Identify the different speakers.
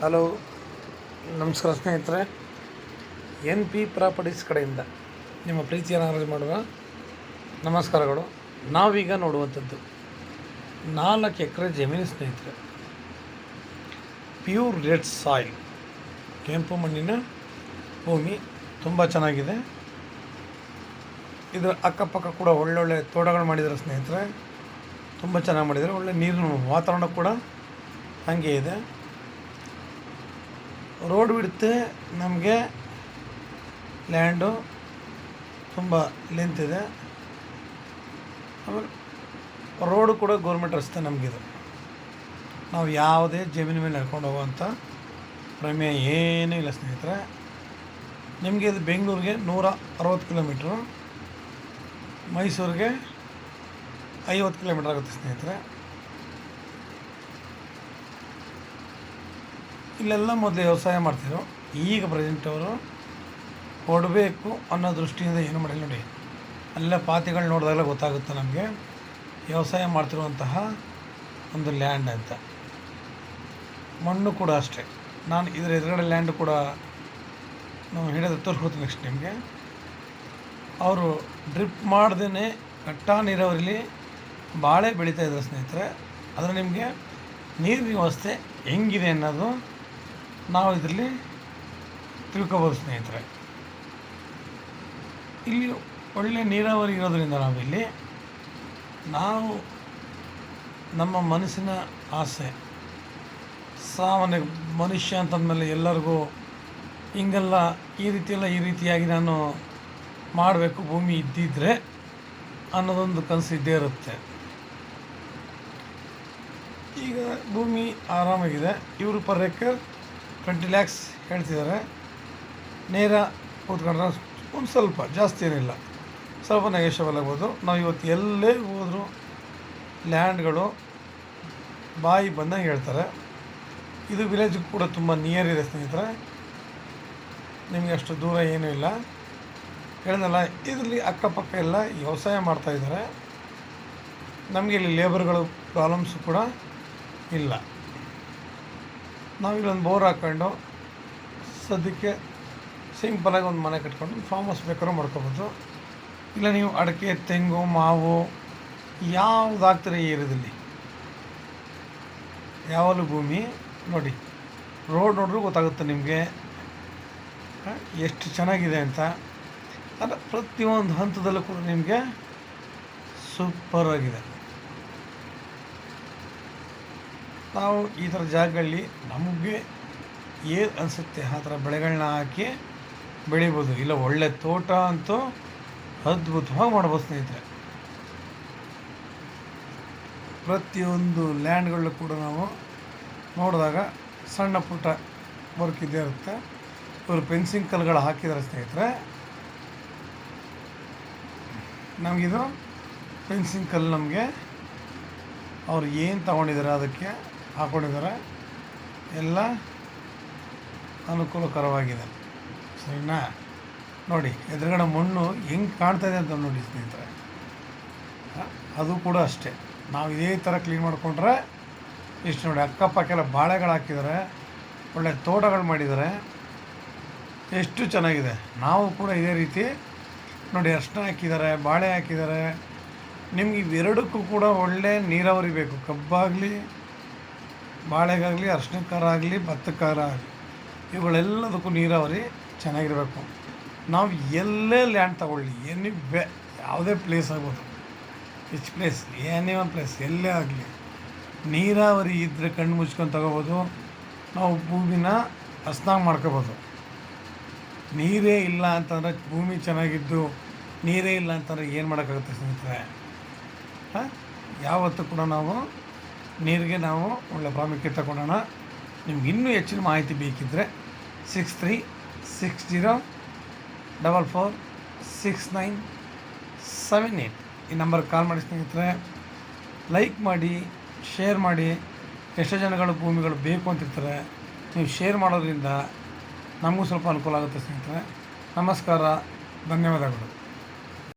Speaker 1: Hello, ನಮಸ್ಕಾರ ಸ್ನೇಹಿತರೆ. N P properties ಕಡೆಯಿಂದ ನಿಮ್ಮ ಪ್ರೀತಿಯ ನಾರಾಜ್ ಮಾಡುವ ನಮಸ್ಕಾರಗಳು. ನಾವೀಗ ನೋಡುವಂಥದ್ದು 4 ಎಕರೆ ಜಮೀನು ಸ್ನೇಹಿತರೆ. ಪ್ಯೂರ್ ರೆಡ್ ಸಾಯಿಲ್, ಕೆಂಪು ಮಣ್ಣಿನ ಭೂಮಿ, ತುಂಬ ಚೆನ್ನಾಗಿದೆ. ಇದರ ಅಕ್ಕಪಕ್ಕ ಕೂಡ ಒಳ್ಳೊಳ್ಳೆ ತೋಟಗಳು ಮಾಡಿದ್ದಾರೆ ಸ್ನೇಹಿತರೆ. ತುಂಬ ಚೆನ್ನಾಗಿ ಮಾಡಿದ್ದಾರೆ. ಒಳ್ಳೆ ನೀರಿನ ವಾತಾವರಣ ಕೂಡ ಹಾಗೆ ಇದೆ. ರೋಡ್ ಬಿಡುತ್ತೆ ನಮಗೆ. ಲ್ಯಾಂಡು ತುಂಬ ಲೆಂತ್ ಇದೆ. ಆಮೇಲೆ ರೋಡು ಕೂಡ ಗೌರ್ಮೆಂಟ್ ರಸ್ತೆ ನಮಗಿದು. ನಾವು ಯಾವುದೇ ಜಮೀನು ಮೇಲೆ ನಡ್ಕೊಂಡು ಹೋಗುವಂಥ ಪ್ರಮೇಯ ಏನೂ ಇಲ್ಲ ಸ್ನೇಹಿತರೆ. ನಿಮಗೆ ಇದು ಬೆಂಗಳೂರಿಗೆ 160 ಕಿಲೋಮೀಟ್ರು, ಮೈಸೂರಿಗೆ 50 ಕಿಲೋಮೀಟ್ರ್ ಆಗುತ್ತೆ ಸ್ನೇಹಿತರೆ. ಇಲ್ಲೆಲ್ಲ ಮೊದಲು ವ್ಯವಸಾಯ ಮಾಡ್ತಿದ್ರು. ಈಗ ಪ್ರೆಸೆಂಟ್ ಅವರು ಕೊಡಬೇಕು ಅನ್ನೋ ದೃಷ್ಟಿಯಿಂದ ಏನು ಮಾಡಿಲ್ಲ ನೋಡಿ. ಅಲ್ಲ ಪಾತಿಗಳು ನೋಡಿದಾಗಲೇ ಗೊತ್ತಾಗುತ್ತೆ ನಮಗೆ ವ್ಯವಸಾಯ ಮಾಡ್ತಿರುವಂತಹ ಒಂದು ಲ್ಯಾಂಡ್ ಅಂತ. ಮಣ್ಣು ಕೂಡ ಅಷ್ಟೇ. ನಾನು ಇದರ ಎದುರುಗಡೆ ಲ್ಯಾಂಡ್ ಕೂಡ ನಾವು ಹಿಡಿದು ತೋರಿಸ್ಕೊತೀನಿ ನೆಕ್ಸ್ಟ್ ನಿಮಗೆ. ಅವರು ಡ್ರಿಪ್ ಮಾಡ್ದೇ ಕಟ್ಟಾ ನೀರಾವರಿಲಿ ಬಾಳೆ ಬೆಳೀತಾ ಇದ್ದಾರೆ ಸ್ನೇಹಿತರೆ. ಆದರೆ ನಿಮಗೆ ನೀರಿನ ವ್ಯವಸ್ಥೆ ಹೆಂಗಿದೆ ಅನ್ನೋದು ನಾವು ಇದರಲ್ಲಿ ತಿಳ್ಕೊಬೋದು ಸ್ನೇಹಿತರೆ. ಇಲ್ಲಿ ಒಳ್ಳೆ ನೀರಾವರಿ ಇರೋದರಿಂದ ನಾವು ನಮ್ಮ ಮನಸ್ಸಿನ ಆಸೆ, ಸಾಮಾನ್ಯ ಮನುಷ್ಯ ಅಂತಂದಮೇಲೆ ಎಲ್ಲರಿಗೂ ಹಿಂಗೆಲ್ಲ ಈ ರೀತಿಯಾಗಿ ನಾನು ಮಾಡಬೇಕು ಭೂಮಿ ಇದ್ದಿದ್ದರೆ ಅನ್ನೋದೊಂದು ಕನಸು ಇದ್ದೇ ಇರುತ್ತೆ. ಈಗ ಭೂಮಿ ಆರಾಮಾಗಿದೆ. ಇವರು ಪರ್ ಎಕರ್ 20 lakhs ಹೇಳ್ತಿದ್ದಾರೆ. ನೇರ ಕೂತ್ಕೊಂಡ್ರೆ ಒಂದು ಸ್ವಲ್ಪ ಜಾಸ್ತಿ ಏನಿಲ್ಲ, ಸ್ವಲ್ಪ ನೆಗೆಷಬಲ್ ಆಗ್ಬೋದು. ನಾವು ಇವತ್ತು ಎಲ್ಲೇ ಹೋದರೂ ಲ್ಯಾಂಡ್ಗಳು ಬಾಯಿ ಬಂದಂಗೆ ಹೇಳ್ತಾರೆ. ಇದು ವಿಲೇಜ್ಗೆ ಕೂಡ ತುಂಬ ನಿಯರ್ ಇದೆ ಸ್ನೇಹಿತರೆ. ನಿಮಗೆ ಅಷ್ಟು ದೂರ ಏನೂ ಇಲ್ಲ. ಹೇಳಿದ್ನಲ್ಲ, ಇದರಲ್ಲಿ ಅಕ್ಕಪಕ್ಕ ಎಲ್ಲ ವ್ಯವಸಾಯ ಮಾಡ್ತಾಯಿದ್ದಾರೆ. ನಮಗೆ ಇಲ್ಲಿ ಲೇಬರ್ಗಳು ಪ್ರಾಬ್ಲಮ್ಸು ಕೂಡ ಇಲ್ಲ. ನಾವಿಲ್ಲೊಂದು ಬೋರ್ ಹಾಕ್ಕೊಂಡು ಸದ್ಯಕ್ಕೆ ಸಿಂಪಲಾಗಿ ಒಂದು ಮನೆ ಕಟ್ಕೊಂಡು ಫಾರ್ಮ್ ಹೌಸ್ ಬೇಕಾದ್ರೂ ಮಾಡ್ಕೋಬೋದು. ಇಲ್ಲ ನೀವು ಅಡಿಕೆ, ತೆಂಗು, ಮಾವು ಯಾವುದು ಹಾಕ್ತಾರೆ ಈ ಏರಿಯಾದಲ್ಲಿ ಯಾವಾಗಲೂ ಭೂಮಿ ನೋಡಿ. ರೋಡ್ ನೋಡಿದ್ರೂ ಗೊತ್ತಾಗುತ್ತೆ ನಿಮಗೆ ಎಷ್ಟು ಚೆನ್ನಾಗಿದೆ ಅಂತ. ಅಂದರೆ ಪ್ರತಿಯೊಂದು ಹಂತದಲ್ಲೂ ಕೂಡ ನಿಮಗೆ ಸೂಪರಾಗಿದೆ. ನಾವು ಈ ಥರ ಜಾಗಗಳಲ್ಲಿ ನಮಗೆ ಏನು ಅನಿಸುತ್ತೆ ಆ ಥರ ಬೆಳೆಗಳನ್ನ ಹಾಕಿ ಬೆಳಿಬೋದು. ಇಲ್ಲ ಒಳ್ಳೆ ತೋಟ ಅಂತೂ ಅದ್ಭುತವಾಗಿ ಮಾಡ್ಬೋದು ಸ್ನೇಹಿತರೆ. ಪ್ರತಿಯೊಂದು ಲ್ಯಾಂಡ್ಗಳಲ್ಲೂ ಕೂಡ ನಾವು ನೋಡಿದಾಗ ಸಣ್ಣ ಪುಟ್ಟ ವರ್ಕ್ ಇದ್ದೇ ಇರುತ್ತೆ. ಇವರು ಫೆನ್ಸಿಂಗ್ ಕಲ್ಗಳು ಹಾಕಿದ್ದಾರೆ ಸ್ನೇಹಿತರೆ. ನಮಗಿದು ಫೆನ್ಸಿಂಗ್ ಕಲ್ಲು ನಮಗೆ ಅವ್ರು ಏನು ತಗೊಂಡಿದ್ದಾರೆ ಅದಕ್ಕೆ ಹಾಕ್ಕೊಂಡಿದ್ದಾರೆ. ಎಲ್ಲ ಅನುಕೂಲಕರವಾಗಿದೆ. ಸರಿನಾ? ನೋಡಿ ಎದುರುಗಡೆ ಮಣ್ಣು ಹೆಂಗೆ ಕಾಣ್ತಾಯಿದೆ ಅಂತ ನೋಡಿ ಸ್ನೇಹಿತರೆ. ಅದು ಕೂಡ ಅಷ್ಟೇ. ನಾವು ಇದೇ ಥರ ಕ್ಲೀನ್ ಮಾಡಿಕೊಂಡ್ರೆ ಇಷ್ಟು ನೋಡಿ. ಅಕ್ಕಪಕ್ಕೆಲ್ಲ ಬಾಳೆಗಳು ಹಾಕಿದ್ದಾರೆ, ಒಳ್ಳೆ ತೋಟಗಳು ಮಾಡಿದ್ದಾರೆ, ಎಷ್ಟು ಚೆನ್ನಾಗಿದೆ. ನಾವು ಕೂಡ ಇದೇ ರೀತಿ ನೋಡಿ ಅರ್ಶಿನ ಹಾಕಿದ್ದಾರೆ, ಬಾಳೆ ಹಾಕಿದ್ದಾರೆ. ನಿಮ್ಗೆ ಇವೆರಡಕ್ಕೂ ಕೂಡ ಒಳ್ಳೆ ನೀರಾವರಿ ಬೇಕು. ಕಬ್ಬಾಗಲಿ, ಬಾಳೆಗಾಗಲಿ, ಅರ್ಶಿನಕ್ಕಾರಾಗಲಿ, ಭತ್ತಕ್ಕಾರಾಗಲಿ, ಇವುಗಳೆಲ್ಲದಕ್ಕೂ ನೀರಾವರಿ ಚೆನ್ನಾಗಿರಬೇಕು. ನಾವು ಎಲ್ಲೇ ಲ್ಯಾಂಡ್ ತಗೊಳ್ಳಿ, ಯಾವುದೇ ಪ್ಲೇಸ್ ಆಗ್ಬೋದು, ರಿಚ್ ಪ್ಲೇಸ್, ಏನೇ ಒಂದು ಪ್ಲೇಸ್ ಎಲ್ಲೇ ಆಗಲಿ, ನೀರಾವರಿ ಇದ್ದರೆ ಕಣ್ಣು ಮುಚ್ಕೊಂಡು ತಗೋಬೋದು. ನಾವು ಭೂಮಿನ ಹಸ್ನಾಗಿ ಮಾಡ್ಕೋಬೋದು. ನೀರೇ ಇಲ್ಲ ಅಂತಂದರೆ, ಭೂಮಿ ಚೆನ್ನಾಗಿದ್ದು ನೀರೇ ಇಲ್ಲ ಅಂತಂದರೆ ಏನು ಮಾಡೋಕ್ಕಾಗುತ್ತೆ ಸ್ನೇಹಿತರೆ? ಯಾವತ್ತೂ ಕೂಡ ನಾವು ನೀರಿಗೆ ನಾವು ಒಳ್ಳೆ ಪ್ರಾಮುಖ್ಯತೆ ಕೊಡೋಣ. ನಿಮ್ಗೆ ಇನ್ನೂ ಹೆಚ್ಚಿನ ಮಾಹಿತಿ ಬೇಕಿದ್ದರೆ 6360446978 ಈ ನಂಬರ್ಗೆ ಕಾಲ್ ಮಾಡಿ ಸ್ನೇಹಿತರೆ. ಲೈಕ್ ಮಾಡಿ, ಶೇರ್ ಮಾಡಿ. ಎಷ್ಟೋ ಜನಗಳು ಭೂಮಿಗಳು ಬೇಕು ಅಂತಿರ್ತಾರೆ. ನೀವು ಶೇರ್ ಮಾಡೋದ್ರಿಂದ ನಮಗೂ ಸ್ವಲ್ಪ ಅನುಕೂಲ ಆಗುತ್ತೆ ಸ್ನೇಹಿತರೆ. ನಮಸ್ಕಾರ, ಧನ್ಯವಾದಗಳು.